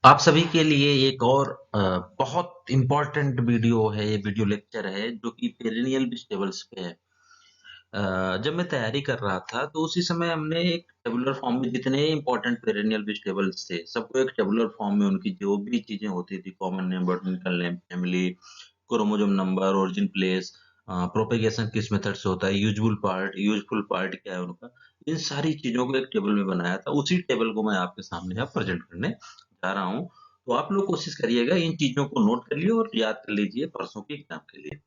आप सभी के लिए एक और बहुत इम्पोर्टेंट वीडियो है, ये वीडियो लेक्चर है जो कि पेरिनियल वेजिटेबल्स पे है। जब मैं तैयारी कर रहा था तो उसी समय हमने एक टेबुलर फॉर्म में जितने इम्पोर्टेंट पेरिनियल वेजिटेबल्स थे, सबको एक टेबुलर फॉर्म में उनकी जो भी चीजें होती थी, common name, botanical name, family, chromosome number, origin place, propagation किस मेथड से होता है, यूजफुल पार्ट क्या है उनका, इन सारी चीजों को एक टेबल में बनाया था। उसी टेबल को मैं आपके सामने अब प्रेजेंट करने जा रहा हूँ। तो आप लोग कोशिश करिएगा, इन चीजों को नोट कर लिए और याद कर लीजिए परसों के एग्जाम के लिए।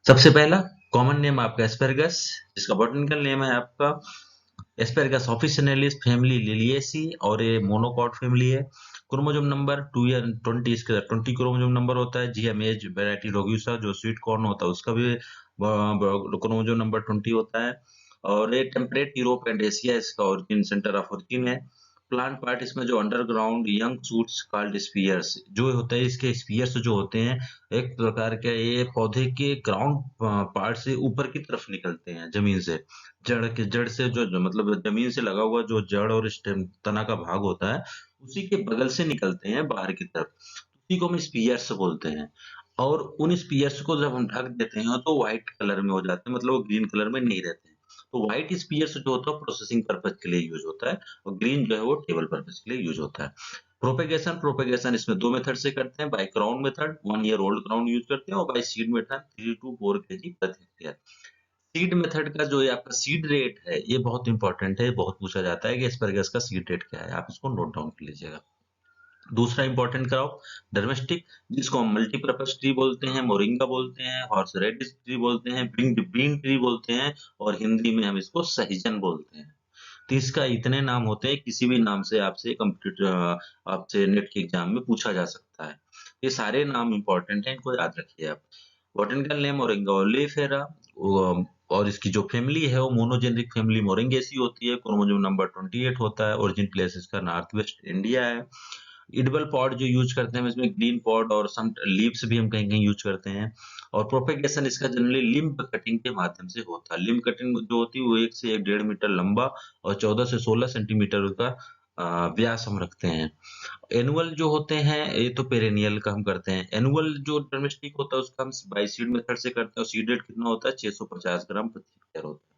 सबसे पहला कॉमन नेम आपका एस्पेरगस, जिसका बॉटनिकल नेम है आपका एस्पेरगस ऑफिसिनेलिस, फैमिली लिलिएसी और ये मोनोकॉट फैमिली है। क्रोमोसोम नंबर 2 या 20, इसका 20 क्रोमोसोम नंबर होता है। जीएमएच वैरायटी रोगुसा जो स्वीट कॉर्न होता है उसका भी क्रोमोसोम नंबर 20 होता है। और ये टेम्परेट यूरोप एंड एशिया इसका ओरिजिन, सेंटर ऑफ ओरिजिन है। प्लांट पार्ट इसमें जो underground young shoots called spears जो होता है, इसके स्पीयर्स जो होते हैं एक प्रकार के, ये पौधे के ग्राउंड पार्ट से ऊपर की तरफ निकलते हैं जमीन से। जड़ से जो मतलब जमीन से लगा हुआ जो जड़ और स्टेम तना का भाग होता है, उसी के बगल से निकलते हैं बाहर की तरफ, उसी को हम स्पीयर्स बोलते हैं। और उन स्पीयर्स को जब हम ढक देते हैं तो व्हाइट कलर में हो जाते हैं, मतलब वो ग्रीन कलर में नहीं रहते हैं। तो व्हाइट स्पीयर्स जो होता है प्रोसेसिंग पर्पज के लिए यूज होता है, और ग्रीन जो है वो टेबल पर्पज के लिए यूज होता है। प्रोपेगेशन इसमें दो मेथड से करते हैं, by crown method 1 year old crown use करते हैं, और by seed method 3 to 4 kg प्रति हेक्टेयर। सीड मेथड का जो ये आपका सीड रेट है ये बहुत इंपॉर्टेंट है, बहुत पूछा जाता है कि एस्परगस का सीड रेट क्या है, आप इसको नोट डाउन कर लीजिएगा। दूसरा इंपॉर्टेंट क्रॉप डोमेस्टिक, जिसको हम मल्टीपर्पज ट्री बोलते हैं, मोरिंगा बोलते हैं, हॉर्स रेडिश ट्री बोलते हैं, बीन ट्री बोलते हैं, और हिंदी में हम इसको सहजन बोलते हैं। तो इसका इतने नाम होते हैं, किसी भी नाम से आपसे कंप्यूटर आपसे नेट के एग्जाम में पूछा जा सकता है। ये सारे नाम इंपॉर्टेंट हैं, इनको याद रखिए आप। बॉटनिकल नेम मोरिंगा ओलेफेरा, और इसकी जो फैमिली है वो मोनोजेनिक फैमिली मोरिंगेसी होती है। क्रोमोसोम नंबर 28 होता है। ओरिजिन प्लेस इसका नॉर्थ वेस्ट इंडिया है। एडिबल पॉड जो यूज करते हैं इसमें ग्रीन पॉड और सम लीव्स भी हम कहीं कहीं यूज करते हैं। और प्रोपेगेशन इसका जनरली लिम्ब कटिंग के माध्यम से होता है। लिम्ब कटिंग जो होती है वो 1 से 1.5 मीटर लंबा और 14 से 16 सेंटीमीटर का व्यास हम रखते हैं। एनुअल जो होते हैं ये तो पेरेनियल का हम करते हैं। एनुअल जो डोमेस्टिक होता है उसका हम बाई सीड मेथड से करते हैं, और सीड रेट कितना होता है 650 ग्राम प्रति हेक्टेयर होता है।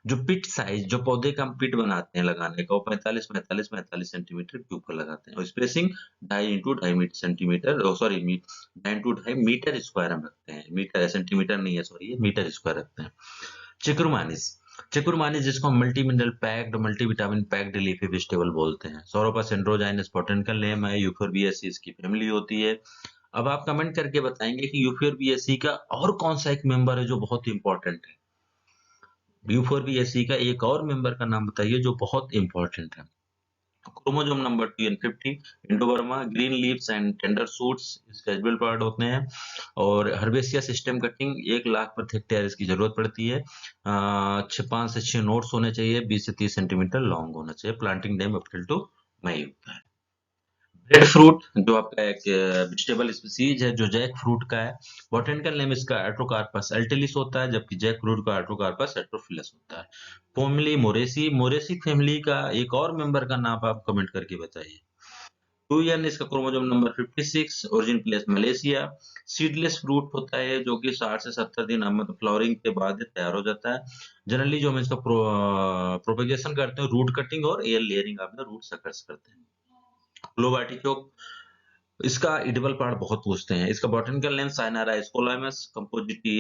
जो पिट साइज, जो पौधे का हम पिट बनाते हैं लगाने का, वो 45 45 45 सेंटीमीटर क्यूब का लगाते हैं, और spacing 2.5 into 2.5 centimetre, sorry 2.5 metre square हम रखते हैं। मीटर है, सेंटीमीटर नहीं है, सॉरी, ये मीटर स्क्वायर रखते हैं। चिकुरमानिस, चिकुरमानिस जिसको हम multi mineral packed multivitamin packed leafy vegetable बोलते हैं। सौरोपस एंड्रोजाइनस बॉटनिकल नेम है। यूफोरबिएसी इसकी फैमिली होती है। अब आप कमेंट करके बताएंगे कि यूफोरबिएसी का और कौन सा एक मेंबर है जो बहुत इंपॉर्टेंट है। यूफोरबिएसी का एक और मेंबर का नाम बताइए जो बहुत इंपॉर्टेंट है। Chromosome number 2 and 50, Indo Burma, green leaves and tender shoots इसके एजिबल पार्ट होते हैं। और हर्बेसिया सिस्टम कटिंग 1 लाख प्रति हेक्टेयर इसकी जरूरत पड़ती है। 5 से 6 नोट्स होने चाहिए, 20 से 30 सेंटीमीटर लॉन्ग होना चाहिए। प्लांटिंग टाइम अप्रैल टू मई होता है। ब्रेड फ्रूट जो आपका एक वेजिटेबल स्पीसीज है जो जैक फ्रूट का है। बॉटनिकल नेम इसका एट्रोकार्पस अल्टिलिस होता है, जबकि जैक फ्रूट का एट्रोकार्पस एट्रोफिलस होता है। फैमिली मोरेसी, मोरेसी फैमिली का एक और मेंबर का नाम आप कमेंट करके बताइए। 2n इसका chromosome number 56, origin place Malaysia. Seedless fruit होता है जो कि 60 से 70 दिन मतलब फ्लावरिंग के बाद ये तैयार हो जाता है। जनरली जो हम इसका प्रोपेगेशन करते हैं रूट कटिंग और air layering of the root suckers करते हैं। ग्लोब आर्टिचोक, इसका एडिबल पार्ट बहुत पूछते हैं। इसका botanical name Cynara scolymus, Compositae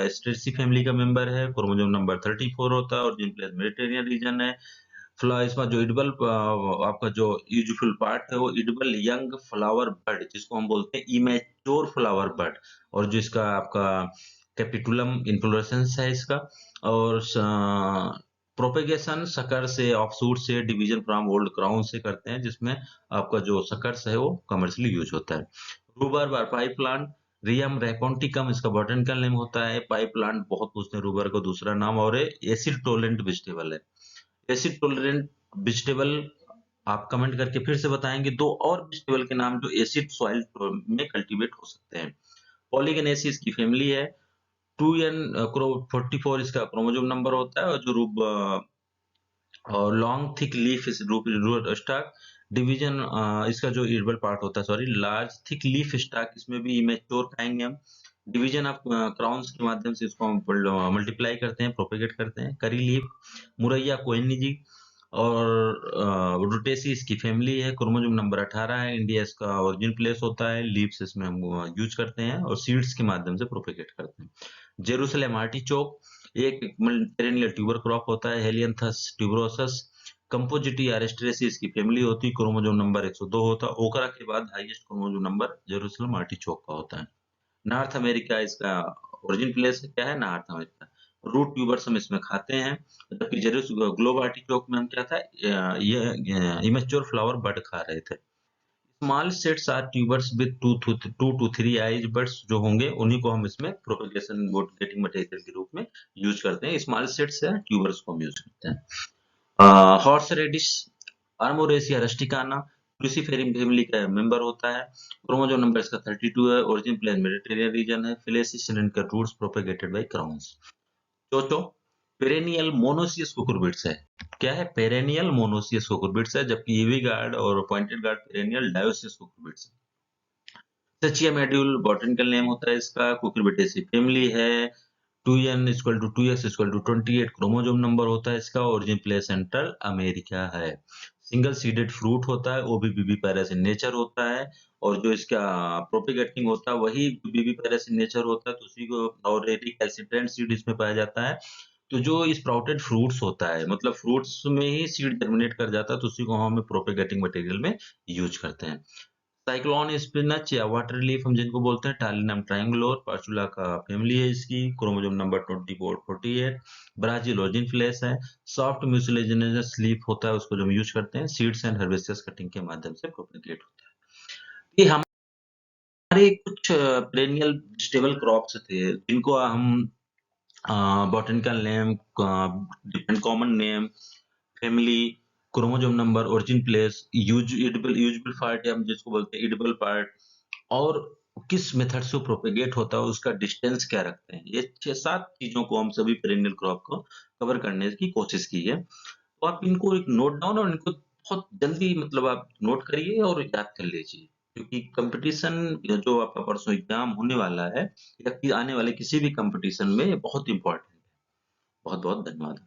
Asteraceae family का मेंबर है। क्रोमोसोम नंबर 34 होता है, और जिन प्लेस मेडिटेरियन रीजन है। इसमें जो एडिबल आपका जो यूजफुल पार्ट है वो एडिबल यंग फ्लावर बड, जिसको हम बोलते हैं इमेच्योर फ्लावर बड, और जो इसका आपका कैपिटुलम इन्फ्लोरेसेंस है इसका। और प्रोपेगेशन सकर से, ऑफशूट से, डिवीजन फ्रॉम ओल्ड क्राउन से करते हैं, जिसमें आपका जो सकर्स है वो कमर्शियली यूज होता है। रूबर बार पाइप प्लांट, रियम रैकोनिकम इसका बॉटनिकल नेम होता है। पाइप प्लांट बहुत पूछते हैं रूबर का दूसरा नाम, और एसिड टोलेंट वेजिटेबल है। एसिड टोलरेंट वेजिटेबल आप कमेंट करके फिर से बताएंगे दो और वेजिटेबल के नाम जो एसिड सॉइल में कल्टीवेट हो सकते हैं। पॉलीगनेसी इसकी फैमिली है। 2n 44 इसका क्रोमोसोम नंबर होता है, और जो रूप और लॉन्ग थिक लीफ इस रूट स्टॉक। डिवीजन इसका जो इर्बल पार्ट होता है, sorry, large thick leaf stock, इसमें भी इमेच्योर पाएंगे हम। डिवीजन ऑफ क्राउन्स के माध्यम से इसको हम मल्टीप्लाई करते हैं, प्रोपेगेट करते हैं। करी लीफ, मुरैया कोएनिजी और रोटेसी इसकी फैमिली है। क्रोमोसोम नंबर 18 है। इंडिया इसका ओरिजिन प्लेस होता है। लीव्स इसमें हम यूज करते हैं और सीड्स के माध्यम से प्रोपेगेट करते हैं। जेरूसलम आर्टिचोक एक पेरेनियल ट्यूबर क्रॉप होता है। हेलियंथस ट्यूबरोसस, कंपोजिटी एरिस्ट्रेसी इसकी फैमिली होती है। क्रोमोसोम नंबर 102 होता है। ओकरा के बाद highest chromosome number Jerusalem artichoke का होता है। नॉर्थ अमेरिका इसका ओरिजिन प्लेस क्या है, नॉर्थ अमेरिका। रूट ट्यूबर्स हम इसमें खाते हैं। जबकि जेरूस ग्लोब आर्टिचोक में हम क्या था, ये इमेच्योर फ्लावर बड खा रहे थे। Small sets are tubers with 2 to 3 eyes buds जो होंगे उन्हीं को हम इसमें प्रोपेगेशन गेटिंग मटेरियल के रूप में यूज करते हैं। स्मॉल सेट्स या ट्यूबर्स को हम यूज करते हैं। हॉर्स रेडिश, आर्मोरेसिया रस्टिकाना, क्रूसीफेरी फैमिली का मेंबर होता है। क्रोमोसोम नंबर इसका 32 है। ओरिजिन प्लेन मेडिटेरियन रीजन है। फिलेसी cylindrical roots propagated by crowns. Chocho perennial monoecious cucurbits है। क्या है, पेरेनियल मोनोसियस कुकुरबिट्स है। जबकि ईवी गार्ड और pointed gourd perennial dioecious cucurbits है। सचिया मेड्यूल बॉटनिकल नेम होता है इसका। कुकुरबिटेसी फैमिली है। 2n equal to 2s equal to 28 chromosome number होता है इसका। ओरिजिन प्लेस सेंट्रल अमेरिका है। सिंगल सीडेड फ्रूट होता है। ओबीबीबी पैरस इन नेचर होता है। और जो इसका प्रोपेगेटिंग होता है वही बीबी पैरस इन नेचर होता है, तो उसी को और कैल्सिट्रेंट सीड इसमें पाया जाता है। तो जो स्प्राउटेड फ्रूट्स होता है, मतलब फ्रूट्स में ही सीड जर्मिनेट कर जाता है, तो उसी को हम प्रोपेगेटिंग मटेरियल में यूज करते हैं। साइक्लोन स्पिनच या वाटर लीफ हम जिनको बोलते हैं, टालिनम ट्रायंगुलर पार्चुला का फैमिली है इसकी। Chromosome number 24 48। Brazil origin flesh है। सॉफ्ट म्यूसिलेजिनस लीफ होता है, उसको जो हम यूज करते हैं सीड्स एंड हर्बेसियस कटिंग के माध्यम से प्रोपेगेट होता है। ये हमारे कुछ पेरेनियल वेजिटेबल क्रॉप्स थे जिनको हम botanical name, different common name, family, chromosome number, origin place, usable usable part या हम जिसको बोलते हैं एडिबल पार्ट, और किस मेथड से प्रोपेगेट होता है, उसका डिस्टेंस क्या रखते हैं। ये 6-7 चीजों को हम सभी पेरेनियल क्रॉप को कवर करने की कोशिश की है। तो आप इनको एक नोट डाउन और इनको बहुत जल्दी, मतलब आप नोट करिए और याद कर लीजिए, क्योंकि कंपटीशन जो आपका परसों एग्जाम होने वाला है या आने वाले किसी भी कंपटीशन में बहुत इंपॉर्टेंट है। बहुत बहुत धन्यवाद।